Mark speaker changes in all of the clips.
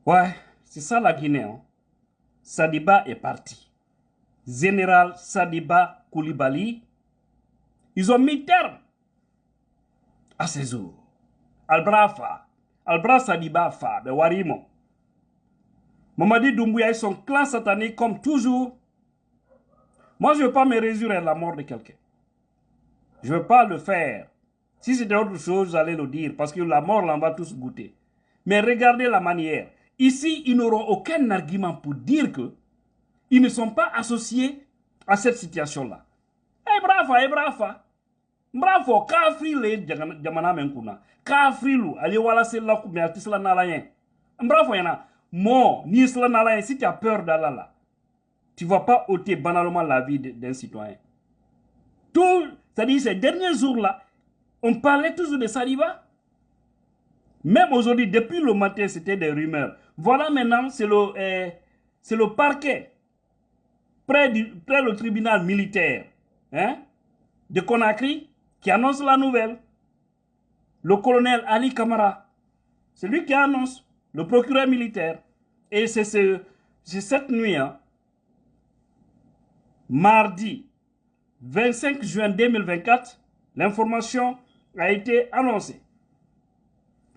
Speaker 1: Ouais, c'est ça la Guinée. Hein. Sadiba est parti. Général Sadiba Koulibaly, ils ont mis terme à ses jours. Albrafa, Albra Sadiba Fa, de Warimo. Mamadi Doumbouya et son clan satanique, comme toujours. Moi, je ne veux pas me résurer à la mort de quelqu'un. Je ne veux pas le faire. Si c'était autre chose, j'allais le dire, parce que la mort, là, on va tous goûter. Mais regardez la manière. Ici, ils n'auront aucun argument pour dire que ils ne sont pas associés à cette situation-là. Eh brava. Bravo, kafri le jamana menkuna. Kafri lu, ali wala se la koumé atisla nalayen. Bravo yana, mo, ni isla nalayen, si tu as peur d'Allah là, tu ne vas pas ôter banalement la vie d'un citoyen. Tout, c'est-à-dire ces derniers jours-là, on parlait toujours de Saliba. Même aujourd'hui, depuis le matin, c'était des rumeurs. Voilà maintenant, c'est le parquet, près le tribunal militaire hein, de Conakry, qui annonce la nouvelle. Le colonel Ali Kamara, c'est lui qui annonce, le procureur militaire. Et c'est cette nuit, hein, mardi 25 juin 2024, l'information a été annoncée.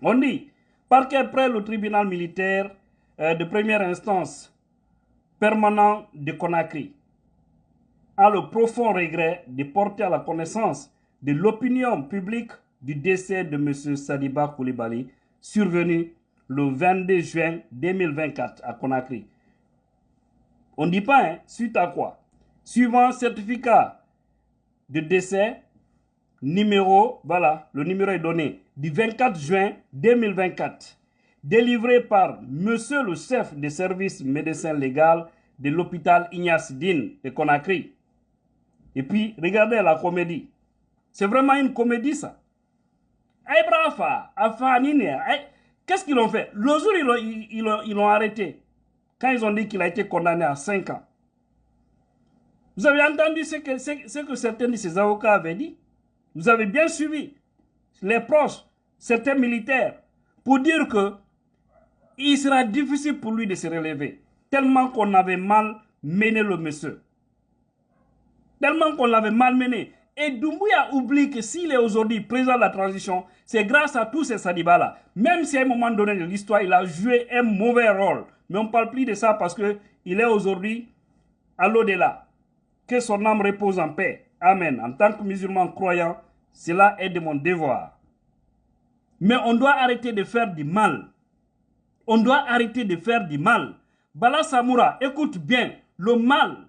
Speaker 1: On dit, parquet près le tribunal militaire de première instance permanent de Conakry a le profond regret de porter à la connaissance de l'opinion publique du décès de M. Sadiba Koulibaly, survenu le 22 juin 2024 à Conakry. On ne dit pas, hein, suite à quoi? Suivant certificat de décès, numéro, voilà, le numéro est donné, du 24 juin 2024, délivré par monsieur le chef de service médecin légal de l'hôpital Ignace Dine de Conakry. Et puis, regardez la comédie. C'est vraiment une comédie, ça. Qu'est-ce qu'ils ont fait? Le jour, ils l'ont arrêté. Quand ils ont dit qu'il a été condamné à 5 ans. Vous avez entendu ce que certains de ses avocats avaient dit? Vous avez bien suivi les proches, certains militaires, pour dire que il sera difficile pour lui de se relever, tellement qu'on avait mal mené le monsieur. Tellement qu'on l'avait malmené. Et Doumbouya oublie que s'il est aujourd'hui président de la transition, c'est grâce à tous ces Sadiba-là. Même si à un moment donné de l'histoire, il a joué un mauvais rôle. Mais on ne parle plus de ça parce qu'il est aujourd'hui à l'au-delà. Que son âme repose en paix. Amen. En tant que musulman croyant, cela est de mon devoir. Mais on doit arrêter de faire du mal. On doit arrêter de faire du mal. Bala Samoura, écoute bien, le mal,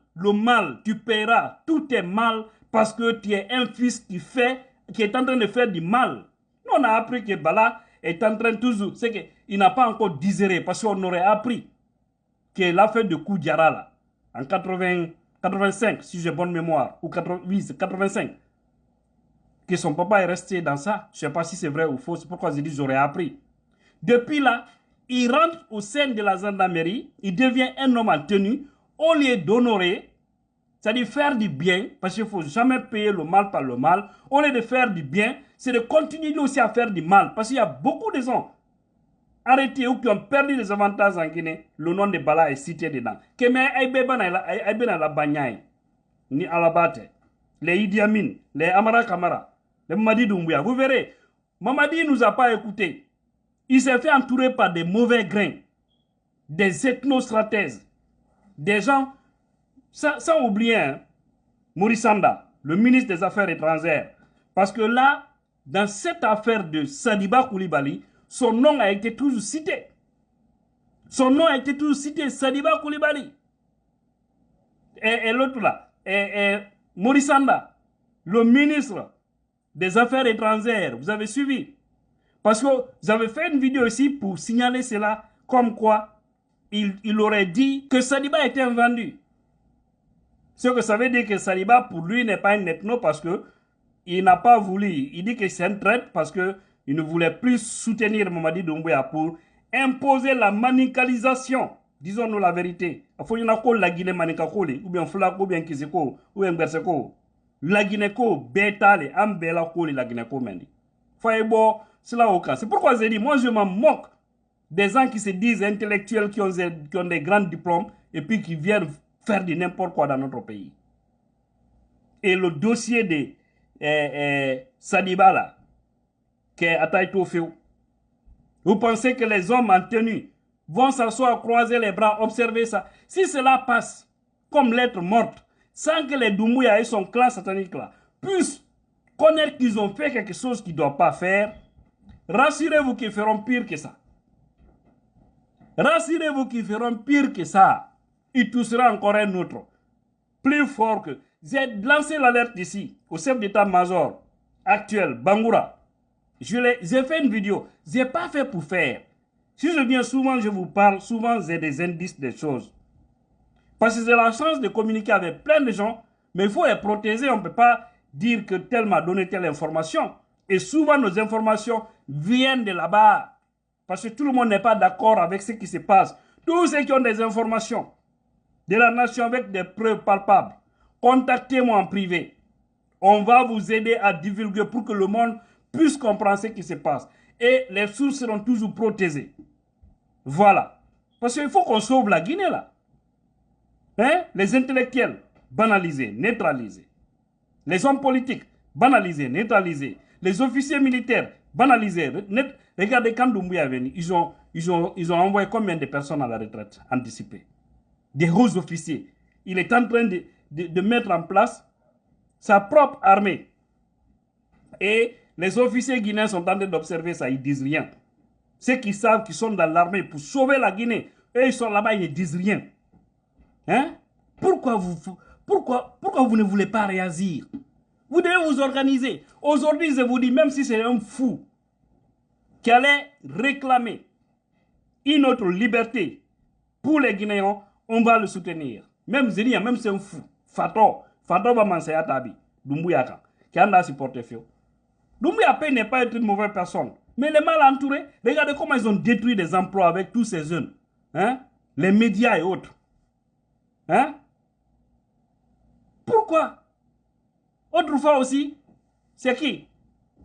Speaker 1: tu paieras tout est mal parce que tu es un fils qui est en train de faire du mal. Nous, on a appris que Bala est en train toujours, c'est qu'il n'a pas encore digéré parce qu'on aurait appris que l'affaire de Koudjara là, en 85, si j'ai bonne mémoire, ou 85, que son papa est resté dans ça. Je ne sais pas si c'est vrai ou faux, c'est pourquoi je dis j'aurais appris. Depuis là, il rentre au sein de la gendarmerie, il devient un homme en tenue, au lieu d'honorer, c'est-à-dire faire du bien, parce qu'il ne faut jamais payer le mal par le mal, au lieu de faire du bien, c'est de continuer aussi à faire du mal, parce qu'il y a beaucoup de gens arrêtés ou qui ont perdu des avantages en Guinée, le nom de Bala est cité dedans. Ni Alabate, les Idi Amin, les Amara Kamara, les Mamadi Doumbouya, vous verrez, Mamadi ne nous a pas écoutés. Il s'est fait entourer par des mauvais grains, des ethnostratèges, des gens, sans oublier, hein, Maurice Sanda, le ministre des Affaires étrangères. Parce que là, dans cette affaire de Sadiba Koulibaly, son nom a été toujours cité. Son nom a été toujours cité, Sadiba Koulibaly. Et l'autre là, Maurice Sanda, le ministre des Affaires étrangères, vous avez suivi. Parce que vous avez fait une vidéo ici pour signaler cela, comme quoi il aurait dit que Sadiba était vendu. Ce que ça veut dire que Sadiba, pour lui, n'est pas un ethno parce que il n'a pas voulu. Il dit que c'est un traître parce qu'il ne voulait plus soutenir Mamadi Doumbouya pour imposer la manicalisation. Disons-nous la vérité. Il faut que la Guinée manicacole, ou bien Flak, ou bien Kizeko, ou bien Berseko. La Guinée ko bétale, ambela ko la Guinée ko mendi. Faïbo, c'est là au cas. C'est pourquoi j'ai dit, moi je m'en moque Des gens qui se disent intellectuels, qui ont des grands diplômes, et puis qui viennent faire de n'importe quoi dans notre pays. Et le dossier de Sadiba, là, qui est à Taïtofeo, vous pensez que les hommes en tenue vont s'asseoir, croiser les bras, observer ça? Si cela passe comme lettre morte, sans que les Doumbouya et son clan satanique là puissent connaître qu'ils ont fait quelque chose qu'ils ne doivent pas faire, rassurez-vous qu'ils feront pire que ça. Rassurez-vous qu'ils feront pire que ça. Il touchera encore un autre. Plus fort que... J'ai lancé l'alerte ici au chef d'état-major actuel, Bangoura. J'ai fait une vidéo. Je n'ai pas fait pour faire. Si je viens souvent, je vous parle. Souvent, j'ai des indices des choses. Parce que j'ai la chance de communiquer avec plein de gens. Mais il faut les protéger. On ne peut pas dire que tel m'a donné telle information. Et souvent, nos informations viennent de là-bas. Parce que tout le monde n'est pas d'accord avec ce qui se passe. Tous ceux qui ont des informations de la nation avec des preuves palpables, contactez-moi en privé. On va vous aider à divulguer pour que le monde puisse comprendre ce qui se passe. Et les sources seront toujours protégées. Voilà. Parce qu'il faut qu'on sauve la Guinée là. Hein? Les intellectuels, banalisés, neutralisés. Les hommes politiques, banalisés, neutralisés. Les officiers militaires, banalisés. Regardez quand Doumbouya est venu, ils ont envoyé combien de personnes à la retraite anticipée? Des hauts officiers. Il est en train de mettre en place sa propre armée. Et les officiers guinéens sont en train d'observer ça, ils ne disent rien. Ceux qui savent qu'ils sont dans l'armée pour sauver la Guinée, eux ils sont là-bas, ils ne disent rien. Hein? Pourquoi vous ne voulez pas réagir? Vous devez vous organiser. Aujourd'hui, je vous dis, même si c'est un fou qui allait réclamer une autre liberté pour les Guinéens, on va le soutenir. Même Zénia, même c'est un fou. Fato va m'enseigner à Tabi. Doumbouya, qui en a supporté Fio. Doumbouya n'est pas être une mauvaise personne. Mais les mal entourés, regardez comment ils ont détruit des emplois avec tous ces jeunes. Hein? Les médias et autres. Hein? Pourquoi? Autrefois aussi, c'est qui?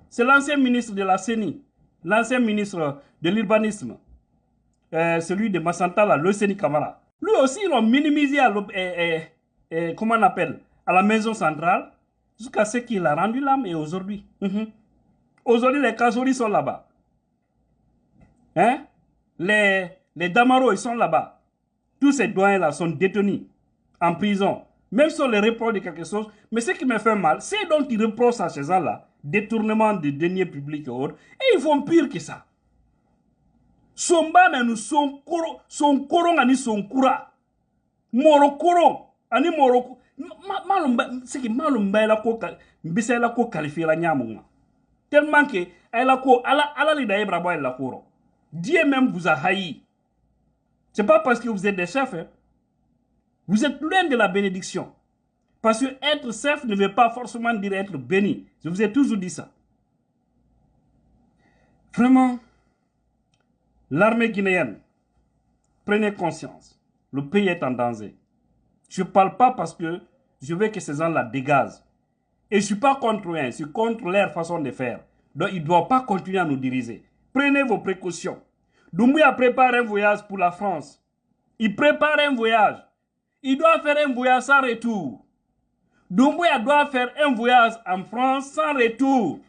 Speaker 1: C'est l'ancien ministre de la CENI, l'ancien ministre de l'urbanisme, celui de Massantala, le CENI Camara. Lui aussi, ils l'ont minimisé à comment on appelle, à la maison centrale, jusqu'à ce qu'il a rendu l'âme et aujourd'hui. Aujourd'hui, les Kazouri sont là-bas. Hein? Les Damaro, ils sont là-bas. Tous ces doyens-là sont détenus en prison. Même si on les reproche de quelque chose. Mais ce qui me fait mal, c'est donc ils reprochent à ces gens-là, détournement de deniers publics et autres. Et ils font pire que ça. Somba nous son koron ani son kura. Moro koron ani moro. C'est que malumba la ko mbisa la ko qualifier la nyamunga. Tellement que elle a ko ala li daïbra boy la koro. Dieu même vous a haï. C'est pas parce que vous êtes des chefs. Hein. Vous êtes loin de la bénédiction. Parce que être chef ne veut pas forcément dire être béni. Je vous ai toujours dit ça. Vraiment, l'armée guinéenne, prenez conscience. Le pays est en danger. Je ne parle pas parce que je veux que ces gens-là dégagent. Et je ne suis pas contre eux, je suis contre leur façon de faire. Donc, ils ne doivent pas continuer à nous diriger. Prenez vos précautions. Doumbouya prépare un voyage pour la France. Il prépare un voyage. Il doit faire un voyage sans retour. Doumbouya doit faire un voyage en France sans retour.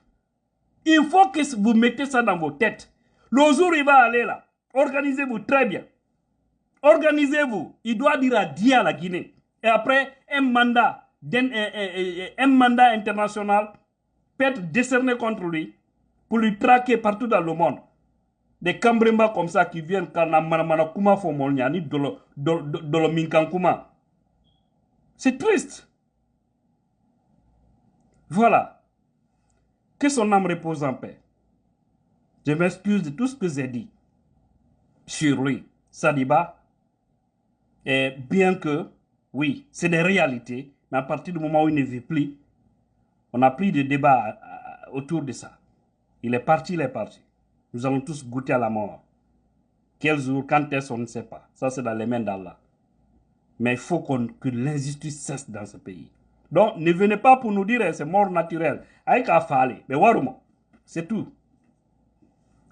Speaker 1: Il faut que vous mettez ça dans vos têtes. Le jour où il va aller là, organisez-vous très bien. Organisez-vous. Il doit dire adieu à la Guinée. Et après, un mandat international peut être décerné contre lui pour lui traquer partout dans le monde. Des Cambremba comme ça qui viennent quand Manakuma Fomolniani dans le Minkankuma. C'est triste. Voilà. Que son âme repose en paix. Je m'excuse de tout ce que j'ai dit sur lui, Sadiba. Et bien que, oui, c'est des réalités, mais à partir du moment où il ne vit plus, on n'a plus de débat autour de ça. Il est parti, il est parti. Nous allons tous goûter à la mort. Quel jour, quand est-ce, on ne sait pas. Ça, c'est dans les mains d'Allah. Mais il faut que l'injustice cesse dans ce pays. Donc, ne venez pas pour nous dire que c'est mort naturelle. Aïe, qu'à faller. Mais waroumo, c'est tout.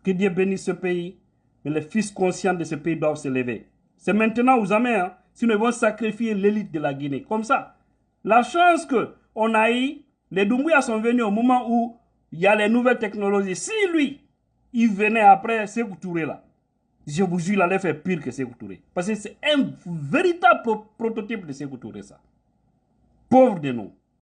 Speaker 1: Que Dieu bénisse ce pays. Mais les fils conscients de ce pays doivent se lever. C'est maintenant ou jamais, hein, sinon ils vont sacrifier l'élite de la Guinée. Comme ça. La chance qu'on a eu, les Doumbouya sont venus au moment où il y a les nouvelles technologies. Si lui, il venait après Sékou Touré là, je vous jure, il allait faire pire que Sékou Touré. Parce que c'est un véritable prototype de Sékou Touré, ça. Pauvre de nous.